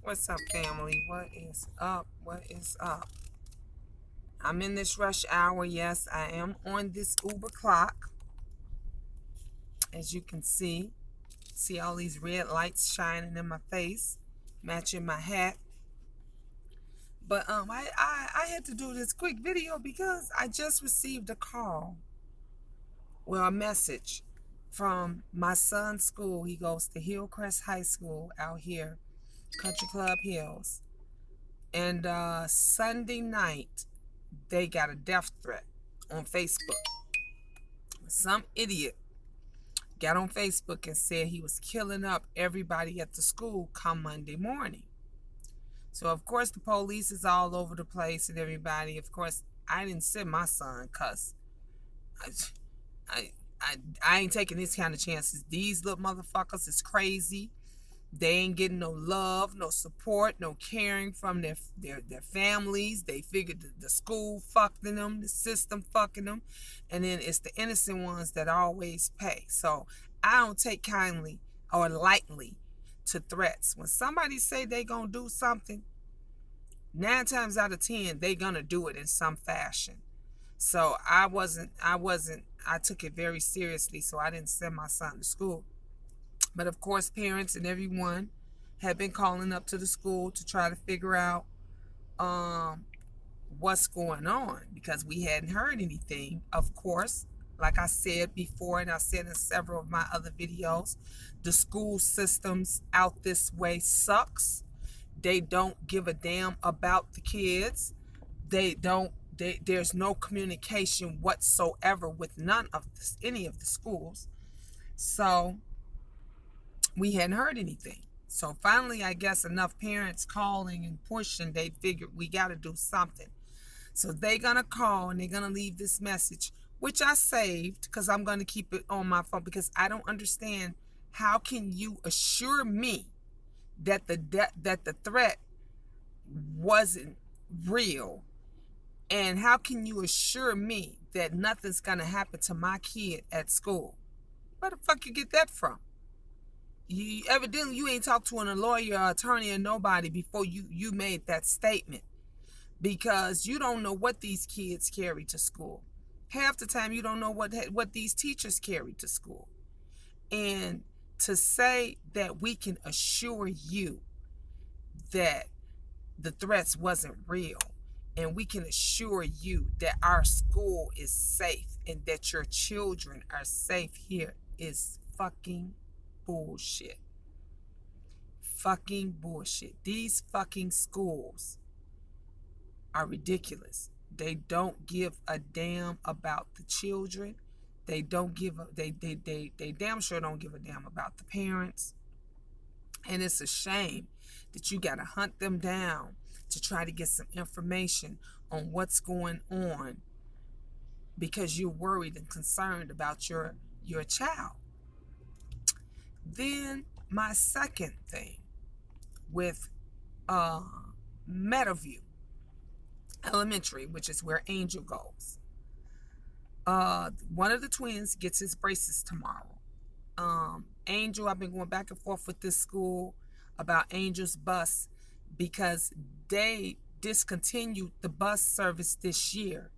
What's up, family? What is up? What is up? I'm in this rush hour. Yes, I am on this Uber clock. As you can see all these red lights shining in my face, matching my hat. But I had to do this quick video because I just received a call, well, a message from my son's school. He goes to Hillcrest High School out here, Country Club Hills. And Sunday night, they got a death threat on Facebook. Some idiot got on Facebook and said he was killing up everybody at the school come Monday morning. So, of course, the police is all over the place and everybody. Of course, I didn't send my son because I ain't taking these kind of chances. These little motherfuckers is crazy. They ain't getting no love, no support, no caring from their families. They figured the school fucking them, the system fucking them, and then it's the innocent ones that always pay. So I don't take kindly or lightly to threats. When somebody say they gonna do something, 9 times out of 10 they gonna do it in some fashion. So I took it very seriously. So I didn't send my son to school. But of course, parents and everyone had been calling up to the school to try to figure out what's going on, because we hadn't heard anything. Of course, like I said before, and I said in several of my other videos, the school systems out this way sucks. They don't give a damn about the kids. There's no communication whatsoever with any of the schools. So we hadn't heard anything. So finally, I guess enough parents calling and pushing, they figured we got to do something. So they're going to call and they're going to leave this message, which I saved because I'm going to keep it on my phone, because I don't understand, how can you assure me that the threat wasn't real? And how can you assure me that nothing's going to happen to my kid at school? Where the fuck you get that from? Evidently you ain't talked to a lawyer or attorney or nobody before you made that statement, because you don't know what these kids carry to school. Half the time you don't know what these teachers carry to school. And to say that we can assure you that the threats wasn't real, and we can assure you that our school is safe and that your children are safe here, is fucking bullshit. Fucking bullshit. These fucking schools are ridiculous. They don't give a damn about the children. They don't give a, they damn sure don't give a damn about the parents. And it's a shame that you got to hunt them down to try to get some information on what's going on, because you're worried and concerned about your child. Then my second thing with Meadowview Elementary, which is where Angel goes. One of the twins gets his braces tomorrow. Angel, I've been going back and forth with this school about Angel's bus, because they discontinued the bus service this year.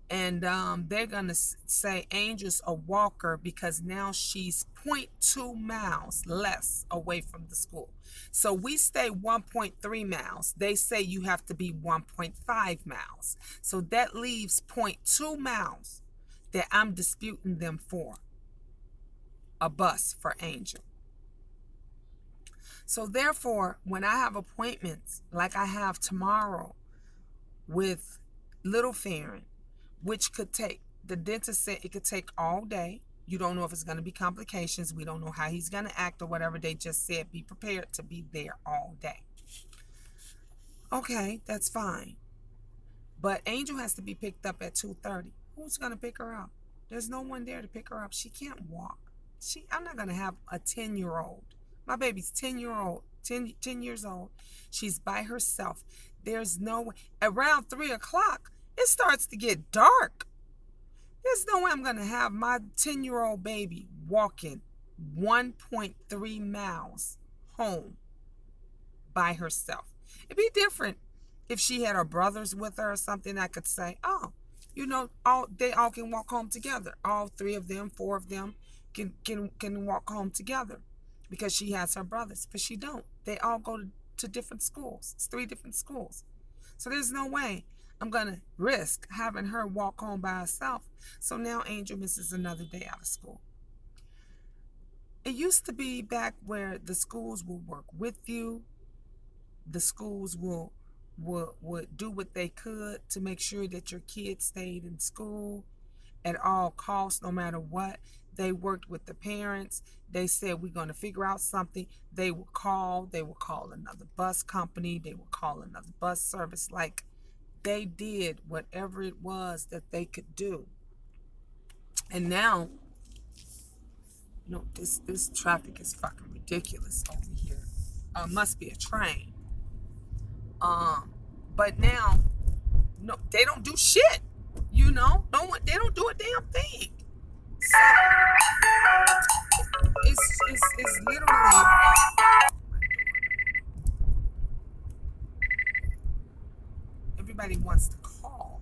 And they're going to say Angel's a walker because now she's 0.2 miles less away from the school. So we stay 1.3 miles. They say you have to be 1.5 miles. So that leaves 0.2 miles that I'm disputing them for a bus for Angel. So therefore, when I have appointments like I have tomorrow with Little Farron, which could take, the dentist said it could take all day. You don't know if it's going to be complications. We don't know how he's going to act or whatever. They just said be prepared to be there all day. Okay, that's fine. But Angel has to be picked up at 2:30. Who's going to pick her up? There's no one there to pick her up. She can't walk. I'm not going to have a 10-year-old. My baby's 10 years old. She's by herself. There's no way. Around 3 o'clock, it starts to get dark. There's no way I'm going to have my 10-year-old baby walking 1.3 miles home by herself. It'd be different if she had her brothers with her or something. I could say, oh, you know, they all can walk home together. All 3 of them, 4 of them can walk home together because she has her brothers. But she don't. They all go to different schools. It's 3 different schools. So there's no way I'm going to risk having her walk home by herself. So now Angel misses another day out of school. It used to be back where the schools will work with you. The schools would do what they could to make sure that your kids stayed in school at all costs, no matter what. They worked with the parents. They said, we're going to figure out something. They would call another bus company. They would call another bus service. Like, they did whatever it was that they could do. And now, you know, this traffic is fucking ridiculous over here. Must be a train. But now, no, they don't do shit. You know, they don't do a damn thing. So it's literally. Everybody wants to call.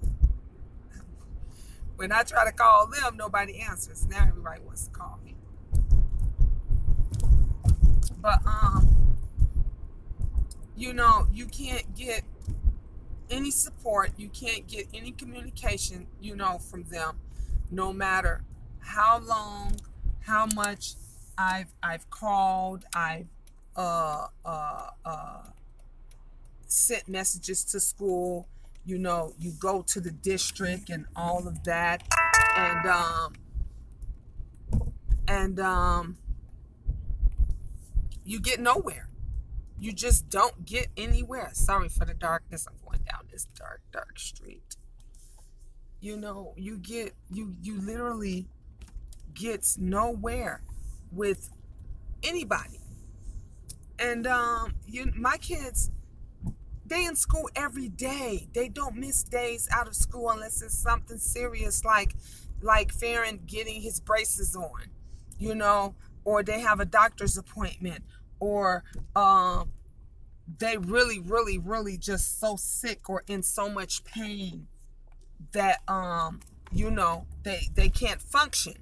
When I try to call them, nobody answers. Now everybody wants to call me. But you know, you can't get any support. You can't get any communication, you know, from them, no matter how long, how much I've called, I've sent messages to school. You know, you go to the district and all of that, and you get nowhere. You just don't get anywhere. Sorry for the darkness. I'm going down this dark street. You know, you literally gets nowhere with anybody. And my kids, they in school every day. They don't miss days out of school unless it's something serious like Farron getting his braces on, you know, or they have a doctor's appointment, or they really just so sick or in so much pain that you know, they can't function.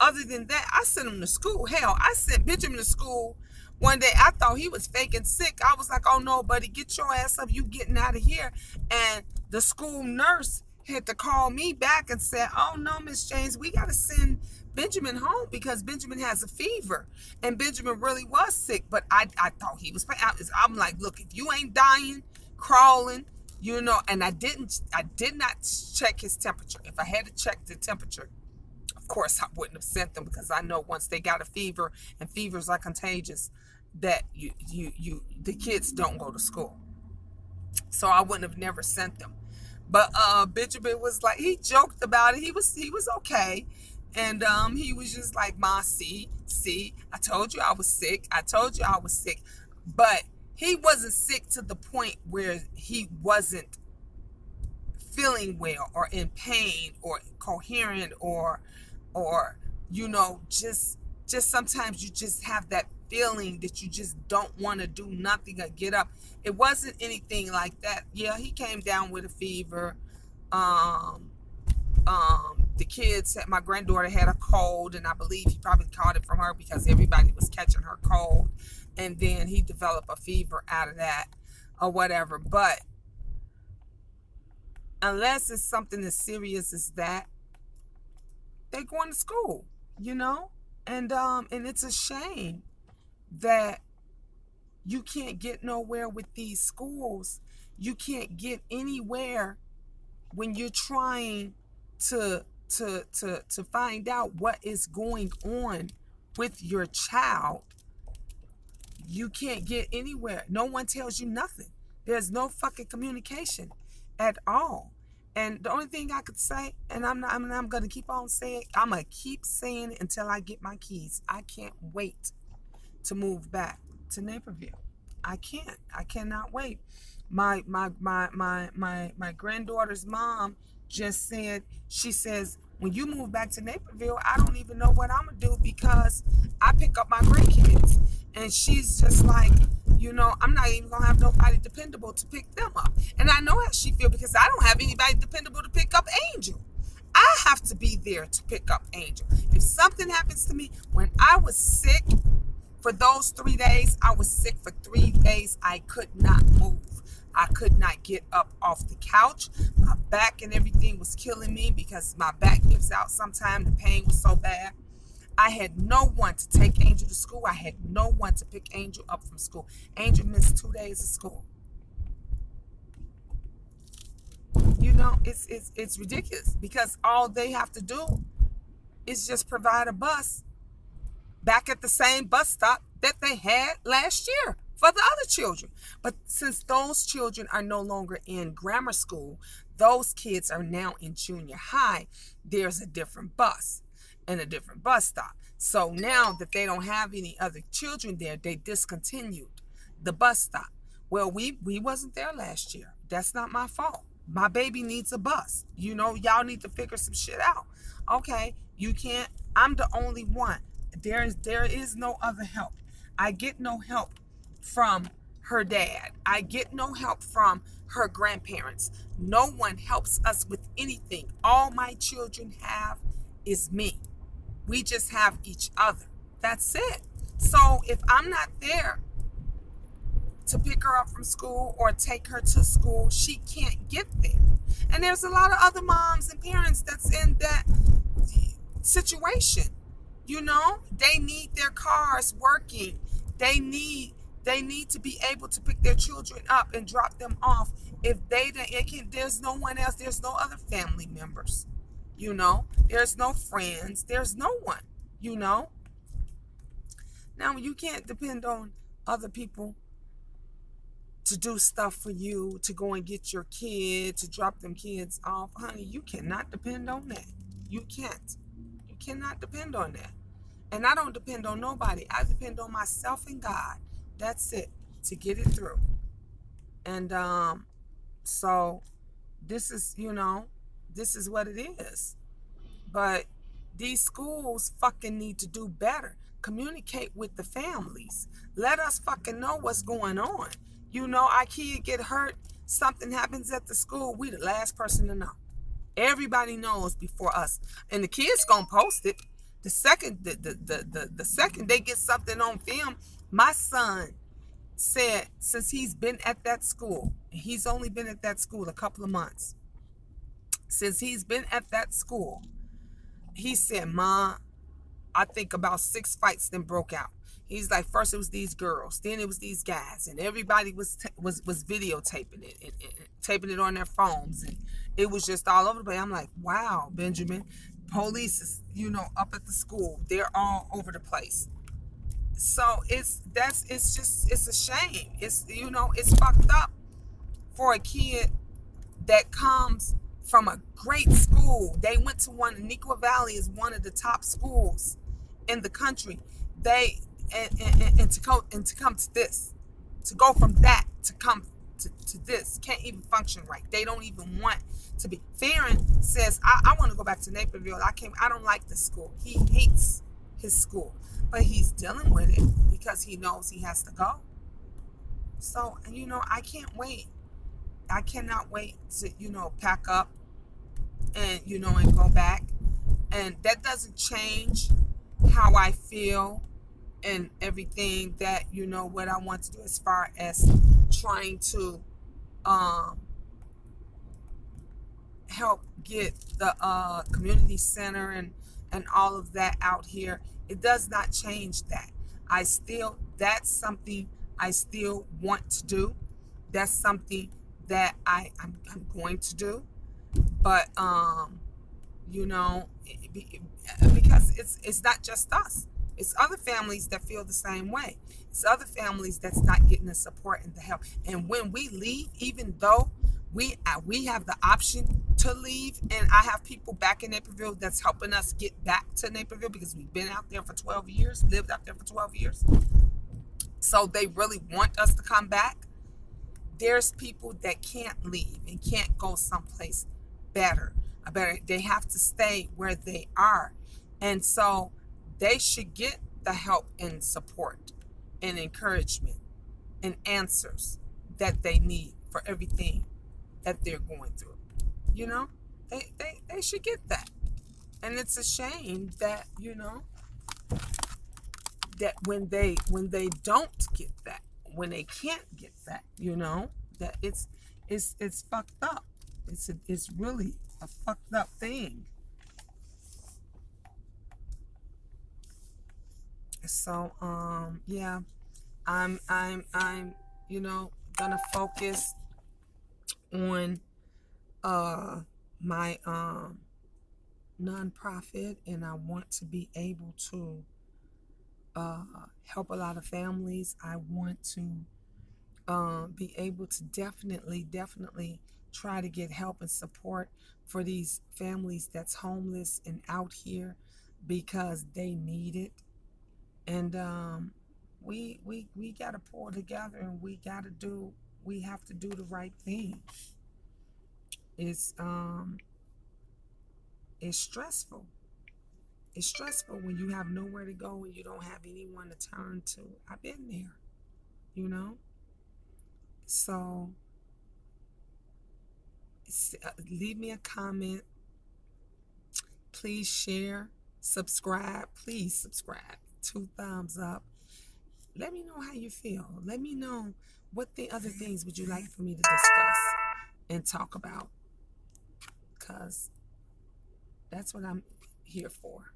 Other than that, I sent them to school. Hell, I sent Benjamin to school one day. I thought he was faking sick. I was like, oh no, buddy, get your ass up. You getting out of here. And the school nurse had to call me back and said, oh no, Miss James, we got to send Benjamin home because Benjamin has a fever. And Benjamin really was sick, but I thought he was. I'm like, look, if you ain't dying, crawling, you know, and I did not check his temperature. If I had to check the temperature, of course I wouldn't have sent them, because I know once they got a fever, and fevers are contagious, that the kids don't go to school. So I wouldn't have never sent them. But Benjamin was like, he joked about it. He was okay. And he was just like, Ma, see, I told you I was sick. But he wasn't sick to the point where he wasn't feeling well or in pain or coherent or you know, just sometimes you just have that feeling that you just don't want to do nothing or get up. It wasn't anything like that. Yeah, he came down with a fever. The kids, my granddaughter had a cold, and I believe he probably caught it from her because everybody was catching her cold, and then he developed a fever out of that or whatever. But unless it's something as serious as that, they're going to school, you know, and it's a shame that you can't get nowhere with these schools. You can't get anywhere when you're trying to find out what is going on with your child. You can't get anywhere. No one tells you nothing. There's no fucking communication at all. And the only thing I could say, and I'm going to keep on saying, I'm going to keep saying it until I get my keys. I can't wait to move back to Naperville. I cannot wait. My granddaughter's mom just said, she says, when you move back to Naperville, I don't even know what I'm going to do because I pick up my grandkids. And she's just like, You know, I'm not even gonna have nobody dependable to pick them up. And I know how she feels because I don't have anybody dependable to pick up Angel. I have to be there to pick up Angel. If something happens to me, when I was sick for those 3 days, I was sick for 3 days. I could not move. I could not get up off the couch. My back and everything was killing me because my back gives out sometimes. The pain was so bad. I had no one to take Angel to school. I had no one to pick Angel up from school. Angel missed 2 days of school. You know, it's ridiculous because all they have to do is just provide a bus back at the same bus stop that they had last year for the other children. But since those children are no longer in grammar school, those kids are now in junior high, there's a different bus and a different bus stop. So now that they don't have any other children there, they discontinued the bus stop. Well, we wasn't there last year. That's not my fault. My baby needs a bus. You know, y'all need to figure some shit out. Okay, you can't. I'm the only one. There is no other help. I get no help from her dad. I get no help from her grandparents. No one helps us with anything. All my children have is me. We just have each other. That's it. So if I'm not there to pick her up from school or take her to school, she can't get there. And there's a lot of other moms and parents that's in that situation. You know, they need their cars working. They need to be able to pick their children up and drop them off. If there's no one else, there's no other family members. You know, there's no friends, there's no one, you know. Now, you can't depend on other people to do stuff for you, to go and get your kid, to drop them kids off. Honey, you cannot depend on that. You can't. You cannot depend on that. And I don't depend on nobody. I depend on myself and God. That's it, to get it through. And so this is, you know, this is what it is. But these schools fucking need to do better. Communicate with the families. Let us fucking know what's going on. You know, our kid get hurt, something happens at the school, we the last person to know. Everybody knows before us. And the kids gonna post it. The second the second they get something on film, my son said since he's been at that school, he's only been at that school a couple of months. Since he's been at that school, he said, Ma, I think about 6 fights then broke out. He's like, first it was these girls, then it was these guys, and everybody was videotaping it and taping it on their phones, and it was just all over the place. I'm like, wow, Benjamin, police is, you know, up at the school. They're all over the place. So it's a shame. It's, you know, it's fucked up for a kid that comes from a great school. They went to one. Neuqua Valley is one of the top schools in the country. And to come to this, to go from that to come to this, can't even function right. They don't even want to be. Farron says, I want to go back to Naperville. I don't like this school. He hates his school, but he's dealing with it because he knows he has to go. So, you know, I can't wait. I cannot wait to, you know, pack up and, you know, and go back. And that doesn't change how I feel and everything that, you know, what I want to do as far as trying to help get the community center and all of that out here. It does not change that. That's something I still want to do. That's something that I'm going to do. But, you know, because it's not just us. It's other families that feel the same way. It's other families that's not getting the support and the help. And when we leave, even though we have the option to leave, and I have people back in Naperville that's helping us get back to Naperville because we've been out there for 12 years, lived out there for 12 years. So they really want us to come back. There's people that can't leave and can't go someplace better. They have to stay where they are. And so they should get the help and support and encouragement and answers that they need for everything that they're going through. You know, they should get that. And it's a shame that, you know, that when they don't get that, when they can't get that, you know, that it's fucked up. It's really a fucked up thing. So yeah, I'm you know, gonna focus on my nonprofit, and I want to be able to help a lot of families. I want to be able to definitely try to get help and support for these families that's homeless and out here, because they need it. And we got to pull together, and we have to do the right thing. It's it's stressful. It's stressful when you have nowhere to go and you don't have anyone to turn to. I've been there, you know. So leave me a comment. Please share, subscribe. Please subscribe. 2 thumbs up. Let me know how you feel. Let me know what the other things would you like for me to discuss and talk about, because that's what I'm here for.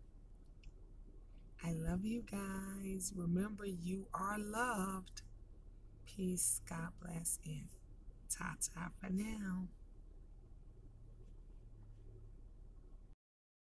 I love you guys. Remember, you are loved. Peace, God bless, and ta-ta for now.